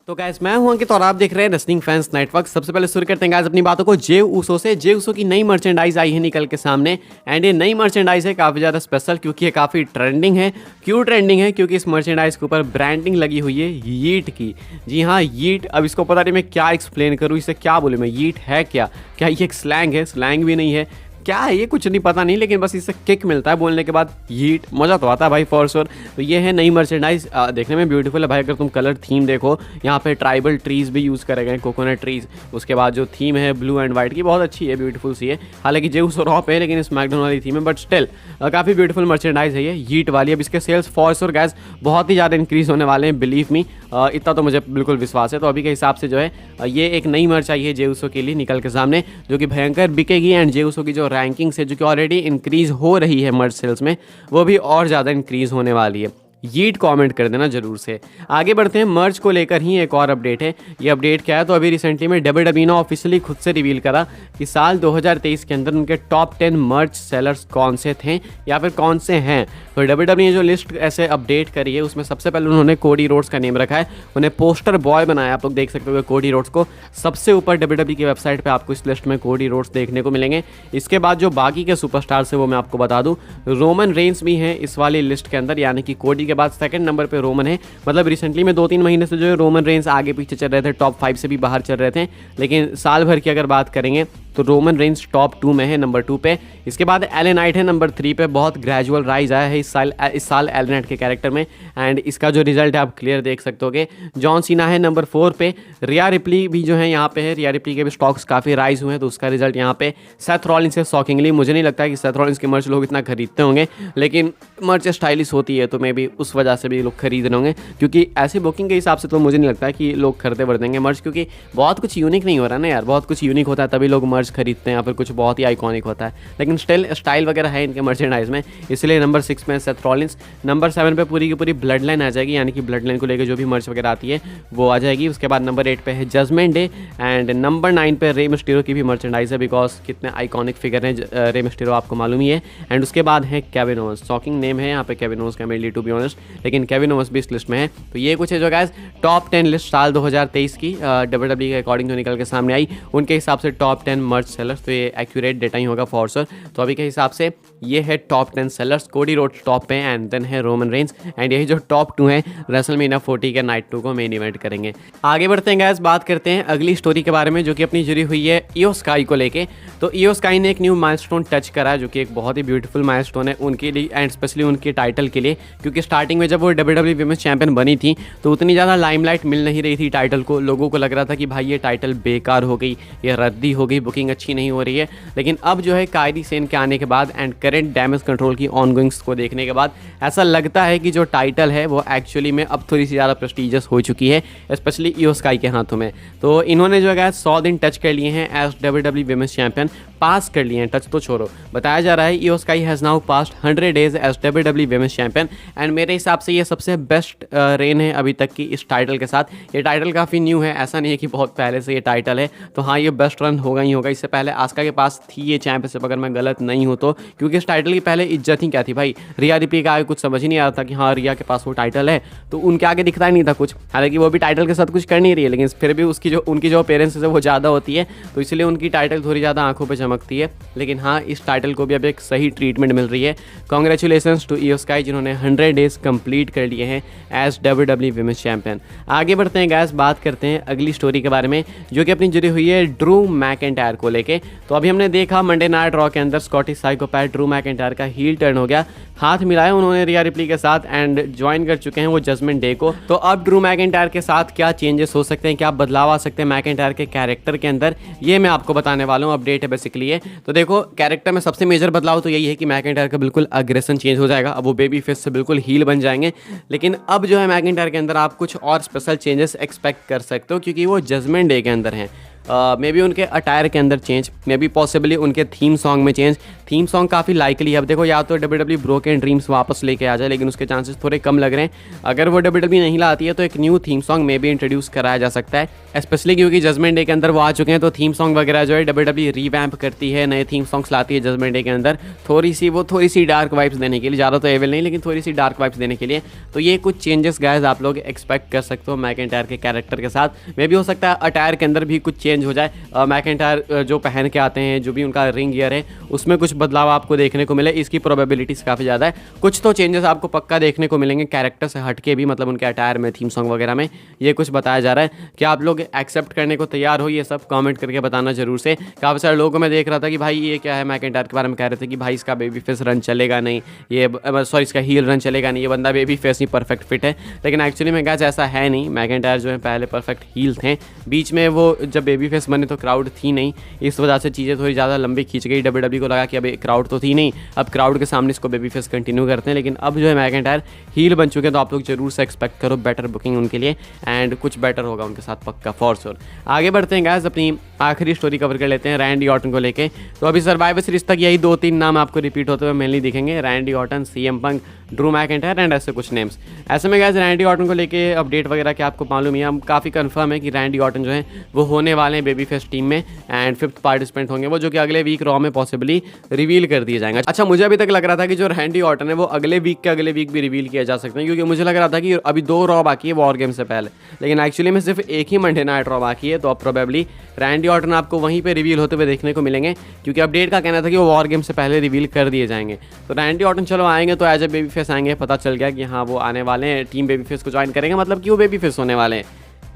तो गाइस मैं हूं अंकित और आप देख रहे हैं रेसलिंग फैंस नेटवर्क। सबसे पहले शुरू करते हैं गाइस अपनी बातों को जे ऊसो से। जे ऊसो की नई मर्चेंडाइज आई है निकल के सामने एंड ये नई मर्चेंडाइज है काफ़ी ज़्यादा स्पेशल क्योंकि ये काफ़ी ट्रेंडिंग है। क्यों ट्रेंडिंग है? क्योंकि इस मर्चेंडाइज के ऊपर ब्रांडिंग लगी हुई है यीट की। जी हाँ, यीट। अब इसको पता नहीं मैं क्या एक्सप्लेन करूँ, इसे क्या बोलूँ मैं। यीट है क्या ये एक स्लैंग है? स्लैंग भी नहीं है। क्या है ये? कुछ नहीं पता नहीं, लेकिन बस इससे किक मिलता है बोलने के बाद। हीट मज़ा तो आता है भाई फॉर श्योर। तो ये है नई मर्चेंडाइज, देखने में ब्यूटीफुल है भाई। अगर तुम कलर थीम देखो, यहाँ पे ट्राइबल ट्रीज भी यूज़ करे गए, कोकोनट ट्रीज। उसके बाद जो थीम है ब्लू एंड वाइट की, बहुत अच्छी है, ब्यूटीफुल सी है। हालांकि जेउस और रॉप है लेकिन स्मैकडाउन वाली थीम है, बट स्टिल काफ़ी ब्यूटीफुल मर्चेंडाइज है ये हीट वाली। अब इसके सेल्स फॉर श्योर गैस बहुत ही ज़्यादा इंक्रीज होने वाले हैं, बिलीव मी। इतना तो मुझे बिल्कुल विश्वास है। तो अभी के हिसाब से जो है ये एक नई मर्च आई है जेउसो के लिए निकल के सामने, जो कि भयंकर बिकेगी। एंड जेउसो की जो रैंकिंग्स है, जो कि ऑलरेडी इंक्रीज हो रही है मर्च सेल्स में, वो भी और ज़्यादा इंक्रीज होने वाली है। यीट कमेंट कर देना जरूर से। आगे बढ़ते हैं, मर्च को लेकर ही एक और अपडेट है। ये अपडेट क्या है? तो अभी रिसेंटली में डब्ल्यूडब्ल्यूई ने ऑफिशियली खुद से रिवील करा कि साल 2023 के अंदर उनके टॉप 10 मर्च सेलर्स कौन से थे या फिर कौन से हैं। तो डब्ल्यूडब्ल्यूई ने जो लिस्ट ऐसे अपडेट करी है, उसमें सबसे पहले उन्होंने कोडी रोड्स का नेम रखा है। उन्हें पोस्टर बॉय बनाया। आप लोग देख सकते हो कोडी रोड्स को सबसे ऊपर डब्ल्यूडब्ल्यूई की वेबसाइट पर आपको इस लिस्ट में कोडी रोड्स देखने को मिलेंगे। इसके बाद जो बाकी के सुपरस्टार्स है वो मैं आपको बता दूँ, रोमन रेंस भी हैं इस वाली लिस्ट के अंदर, यानी कि कोडी के बाद सेकंड नंबर पे रोमन है। मतलब रिसेंटली में 2-3 महीने से जो है रोमन रेंस आगे पीछे चल रहे थे, टॉप 5 से भी बाहर चल रहे थे। लेकिन साल भर की अगर बात करेंगे तो रोमन रेंस टॉप 2 में है, नंबर 2 पे। इसके बाद एले नाइट है नंबर 3 पे। बहुत ग्रेजुअल राइज आया है इस साल एले नाइट के कैरेक्टर में, एंड इसका जो रिजल्ट है आप क्लियर देख सकते होगे। जॉन सीना है नंबर 4 पे। रिया रिप्ली भी जो है यहाँ पे है। रिया रिप्ली के भी स्टॉक्स काफ़ी राइज हुए हैं, तो उसका रिजल्ट यहाँ पे। सेथ रॉलिंस है शॉकिंगली। मुझे नहीं लगता कि सेथ रॉलिंस की मर्च लोग इतना खरीदते होंगे, लेकिन मर्च स्टाइलिश होती है तो मे भी उस वजह से भी लोग खरीद रहे होंगे, क्योंकि ऐसी बुकिंग के हिसाब से तो मुझे नहीं लगता कि लोग खरीदे बढ़ेंगे मर्च, क्योंकि बहुत कुछ यूनिक नहीं हो रहा है ना यार। बहुत कुछ यूनिक होता है तभी लोग मर्च खरीदते हैं, या फिर कुछ बहुत ही आइकॉनिक होता है। लेकिन स्टाइल वगैरह है इनके मर्चेंडाइज में, इसलिए नंबर 6 में सेथ रॉलिंस। नंबर 7 पे पूरी की पूरी ब्लड लाइन आ जाएगी, यानी कि ब्लड लाइन को लेकर जो भी मर्च वगैरह आती है वो आ जाएगी। उसके बाद नंबर 8 पे है जजमेंट डे, एंड नंबर 9 पे रे मिस्टीरियो की भी मर्चेंडाइज है, बिकॉज कितने आइकॉनिक फिगर हैं रे मिस्टीरियो आपको मालूम ही है। एंड उसके बाद है केविन ओवेंस। शॉकिंग नेम है यहाँ पे केविन ओवेंस का मेनली, टू बी ऑनेस्ट, लेकिन केविन ओवेंस भी इस लिस्ट में है। तो ये कुछ है जो गाइस टॉप 10 लिस्ट साल 2023 की डब्ल्यूडब्ल्यूई के अकॉर्डिंग जो निकल के सामने आई, उनके हिसाब से टॉप 10 मर्च सेलर्स। तो ये एक्यूरेट डेटा ही होगा फॉर श्योर। तो अभी के हिसाब से ये है top 10 sellers. Cody Rhodes top पे, एंड देन है रोमन रेंस, एंड यही जो टॉप 2 हैं रेसलमेनिया 40 के नाइट 2 को मेन इवेंट करेंगे। आगे बढ़ते हैं गाइस, बात करते हैं अगली स्टोरी के बारे में, जो कि अपनी जुड़ी हुई है इयो स्काई को लेके। तो इयो स्काई ने एक न्यू माइलस्टोन टच करा है, जो कि एक बहुत ही ब्यूटीफुल माइलस्टोन है उनके लिए, एंड स्पेशली उनके टाइटल के लिए। क्योंकि स्टार्टिंग में जब वो डब्ल्यूडब्ल्यूई विमेंस चैंपियन बनी थी तो उतनी ज़्यादा लाइमलाइट मिल नहीं रही थी टाइटल को। लोगों को लग रहा था कि भाई ये टाइटल बेकार हो गई, ये रद्दी हो गई, बुकिंग अच्छी नहीं हो रही है। लेकिन अब जो है कायरी सेन के आने के बाद एंड करेंट डैमेज कंट्रोल की ऑनगोइंग्स को देखने के बाद ऐसा लगता है कि जो टाइटल है वो एक्चुअली में अब थोड़ी सी ज़्यादा प्रेस्टीजियस हो चुकी है, स्पेशली इयो स्काई के हाथों में। तो इन्होंने जो है 100 दिन टच कर लिए हैं एज डब्ल्यूडब्ल्यूई विमेंस चैंपियन, पास कर लिए हैं, टच तो छोड़ो। बताया जा रहा है Iyo Sky has now past 100 days as WWE women's champion, and मेरे हिसाब से ये सबसे बेस्ट रेन है अभी तक की इस टाइटल के साथ। ये टाइटल काफ़ी न्यू है, ऐसा नहीं है कि बहुत पहले से ये टाइटल है। तो हाँ, ये बेस्ट रन होगा ही होगा। इससे पहले आस्का के पास थी ये चैंपियनशिप, अगर मैं गलत नहीं हूँ तो, क्योंकि इस टाइटल की पहले इज्जत ही क्या थी भाई। रिया रिप्ली का आगे कुछ समझ ही नहीं आ रहा था कि हाँ रिया के पास वो टाइटल है, तो उनके आगे दिखता ही नहीं था कुछ। हालांकि वो भी टाइटल के साथ कुछ कर नहीं रही है, लेकिन फिर भी उनकी जो पेरेंट्स है वो ज़्यादा होती है, तो इसलिए उनकी टाइटल थोड़ी ज़्यादा आंखों पर चमकती है। लेकिन हाँ, इस टाइटल को भी अब एक सही ट्रीटमेंट मिल रही है। कॉन्ग्रेचुलेसन्स टू इयो स्काई, जिन्होंने 100 डेज कंप्लीट कर लिए हैं एज डब्ल्यूडब्ल्यूई विमेंस चैंपियन। आगे बढ़ते हैं गाइस, बात करते हैं अगली स्टोरी के बारे में, जो कि अपनी जुड़ी हुई है ड्रू मैकिंटायर को लेके। तो अभी हमने देखा मंडे नाइट रॉ के अंदर स्कॉटिश साइकोपैथ ड्रू मैकिंटायर का हील टर्न हो गया, हाथ मिलाया उन्होंने रिया रिप्ली के साथ एंड ज्वाइन कर चुके हैं वो जजमेंट डे को। तो अब ड्रू मैकिंटायर के साथ क्या चेंजेस हो सकते हैं, क्या बदलाव आ सकते हैं मैकिंटायर के कैरेक्टर के अंदर, ये मैं आपको बताने वाला हूँ। अपडेट है बेसिकली ये। तो देखो, कैरेक्टर में सबसे मेजर बदलाव तो यही है कि मैकिंटायर का बिल्कुल अग्रेशन चेंज हो जाएगा। अब वो बेबी फेस से बिल्कुल हील बन जाएंगे। लेकिन अब जो है मैकिंटायर के अंदर आप कुछ और स्पेशल चेंजेस एक्सपेक्ट कर सकते हो, क्योंकि वो जजमेंट डे के अंदर हैं। मे बी उनके अटायर के अंदर चेंज, मे बी पॉसिबली उनके थीम सॉन्ग में चेंज। थीम सॉन्ग काफ़ी लाइकली है। अब देखो, या तो WWE ब्रोकन ड्रीम्स वापस लेके आ जाए, लेकिन उसके चांसेस थोड़े कम लग रहे हैं। अगर वो WWE नहीं लाती है तो एक new theme song may be introduce कराया जा सकता है, स्पेशली क्योंकि जजमेंट डे के अंदर वो आ चुके हैं। तो थीम सॉन्ग वगैरह जो है WWE रीवैम्प करती है, नए थीम सॉन्ग्स लाती है जजमेंट डे के अंदर, थोड़ी सी डार्क वाइब्स देने के लिए, ज़्यादा तो एविल नहीं, लेकिन थोड़ी सी डार्क वाइब्स देने के लिए। तो ये कुछ चेंजेस गाइस आप लोग एक्सपेक्ट कर सकते हो मैकिंटायर के कैरेक्टर के साथ। मे भी हो सकता है अटायर के अंदर भी कुछ चेंज हो जाए, मैकिंटायर जो पहन के आते हैं, जो भी उनका रिंग गियर है, उसमें कुछ बदलाव आपको देखने को मिले, इसकी प्रोबेबिलिटीज़ काफ़ी ज़्यादा है। कुछ तो चेंजेस आपको पक्का देखने को मिलेंगे कैरेक्टर से हट के भी, मतलब उनके अटायर में, थीम सॉन्ग वगैरह में, ये कुछ बताया जा रहा है। क्या आप लोग एक्सेप्ट करने को तैयार हो? ये सब कमेंट करके बताना जरूर से। काफ़ी सारे लोगों को मैं देख रहा था कि भाई ये क्या है, मैकिंटायर के बारे में कह रहे थे कि भाई इसका बेबी फेस रन चलेगा नहीं, ये सॉरी इसका हील रन चलेगा नहीं, ये बंदा बेबी फेस नहीं परफेक्ट फिट है। लेकिन एक्चुअली में गाइस ऐसा है नहीं। मैकिंटायर जो है पहले परफेक्ट हील थे, बीच में वो जब बेबी फेस बने तो क्राउड थी नहीं, इस वजह से चीज़ें थोड़ी ज़्यादा लंबी खींच गई। WWE को लगा कि अब क्राउड तो थी नहीं, अब क्राउड के सामने इसको बेबी फेस कंटिन्यू करते हैं। लेकिन अब जो है मैकिंटायर हील बन चुके हैं, तो आप लोग जरूर से एक्सपेक्ट करो बेटर बुकिंग उनके लिए, एंड कुछ बेटर होगा उनके साथ पक्का फॉर श्योर। आगे बढ़ते हैं गाइस, अपनी आखिरी स्टोरी कवर कर लेते हैं रैंडी ऑर्टन को लेके। तो अभी सर्वाइवर सीरीज तक यही 2-3 नाम आपको रिपीट होते हुए मेनली दिखेंगे, Randy Orton, CM punk, Drew McIntyre and ऐसे कुछ नेम्स। ऐसे में गाइस रैंडी ऑर्टन को लेके अपडेट वगैरह क्या आपको मालूम है, हम काफ़ी कंफर्म है कि रैंडी ऑर्टन जो है वो होने वाले हैं बेबी फेस टीम में, एंड 5th पार्टिसिपेंट होंगे वो, जो कि अगले वीक रॉ में पॉसिबली रिवील कर दिए जाएंगे। अच्छा, मुझे अभी तक लग रहा था कि जो रैंडी ऑर्टन है वो अगले वीक भी रिवील किया जा सकते हैं, क्योंकि मुझे लग रहा था कि अभी 2 रॉ बाकी है वॉर गेम से पहले, लेकिन एक्चुअली में सिर्फ एक ही मंडे नाइट रॉ बाकी है। तो अब प्रोबेबली रैंडी ऑर्टन आपको वहीं पे रिवील होते हुए देखने को मिलेंगे, क्योंकि अपडेट का कहना था कि वो वॉर गेम से पहले रिवील कर दिए जाएंगे। तो रैंडी ऑर्टन चलो आएंगे तो एज ए बेबी फेस आएंगे, पता चल गया कि हाँ वो आने वाले हैं, टीम बेबी फेस को ज्वाइन करेंगे, मतलब कि वो बेबी फेस होने वाले हैं।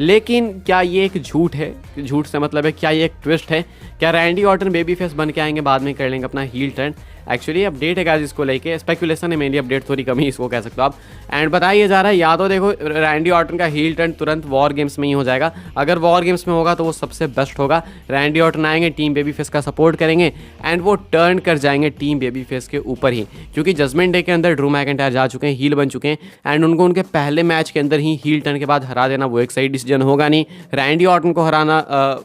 लेकिन क्या ये एक झूठ है? झूठ से मतलब है क्या ये एक ट्विस्ट है? क्या रैंडी ऑर्टन बेबी फेस बन के आएंगे, बाद में कर लेंगे अपना हील टर्न? एक्चुअली अपडेट है गाइस इसको लेके, स्पेकुलेशन है मेनली, अपडेट थोड़ी कमी इसको कह सकते हो आप। एंड बताया जा रहा है, या तो देखो रैंडी ऑर्टन का हील टर्न तुरंत वॉर गेम्स में ही हो जाएगा, अगर वॉर गेम्स में होगा तो वो सबसे बेस्ट होगा। रैंडी ऑर्टन आएंगे, टीम बेबी फेस का सपोर्ट करेंगे, एंड वो टर्न कर जाएंगे टीम बेबी फेस के ऊपर ही, क्योंकि जजमेंट डे के अंदर ड्रू मैकिंटायर जा चुके हैं, हील बन चुके हैं, एंड उनको उनके पहले मैच के अंदर ही हील टर्न के बाद हरा देना वो एक सही डिसीजन होगा नहीं। रैंडी ऑर्टन को हराना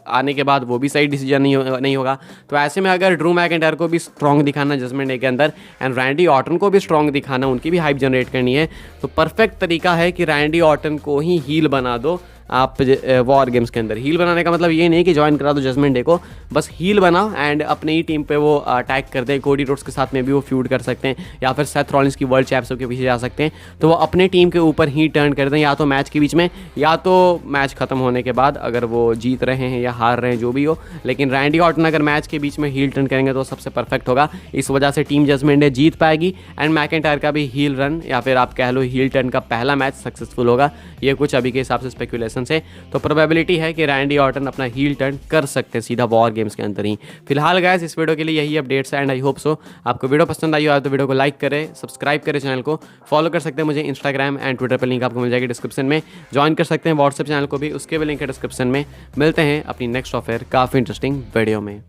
आने के बाद वो भी सही डिसीजन नहीं होगा। तो ऐसे में अगर ड्रू मैकिंटायर को भी स्ट्रॉन्ग दिखाना जजमेंट डे के अंदर, एंड रैंडी ऑर्टन को भी स्ट्रॉन्ग दिखाना, उनकी भी हाइप जनरेट करनी है, तो परफेक्ट तरीका है कि रैंडी ऑर्टन को ही हील बना दो आप वॉर गेम्स के अंदर। हील बनाने का मतलब ये नहीं कि ज्वाइन करा दो जजमेंट डे को, बस हील बनाओ एंड अपनी ही टीम पे वो अटैक कर दे। कोडी रोड्स के साथ में भी वो फ्यूड कर सकते हैं, या फिर सेथ रॉलिंस की वर्ल्ड चैंपियनशिप के पीछे जा सकते हैं, तो वो अपने टीम के ऊपर ही टर्न कर दें, या तो मैच के बीच में या तो मैच खत्म होने के बाद, अगर वो जीत रहे हैं या हार रहे हैं जो भी हो। लेकिन रैंडी ऑर्टन अगर मैच के बीच में हील टर्न करेंगे तो सबसे परफेक्ट होगा, इस वजह से टीम जजमेंट डे जीत पाएगी, एंड मैकिंटायर का भी हील रन या फिर आप कह लो हील टर्न का पहला मैच सक्सेसफुल होगा। ये कुछ अभी के हिसाब से स्पेकुलेशन है, तो प्रोबेबिलिटी है कि रैंडी ऑर्टन अपना हील टर्न कर सकते हैं सीधा वॉर गेम्स के अंदर ही। फिलहाल गाइस इस वीडियो के लिए यही अपडेट्स है, एंड आई होप सो आपको वीडियो पसंद आई हो तो वीडियो को लाइक करें, सब्सक्राइब करें, चैनल को फॉलो कर सकते हैं मुझे इंस्टाग्राम एंड ट्विटर पर, लिंक आपको मिल जाएगी डिस्क्रिप्शन में। ज्वाइन कर सकते हैं व्हाट्सएप चैनल को भी, उसके भी लिंक है डिस्क्रिप्शन में। मिलते हैं अपनी नेक्स्ट ऑफर काफ़ी इंटरेस्टिंग वीडियो में।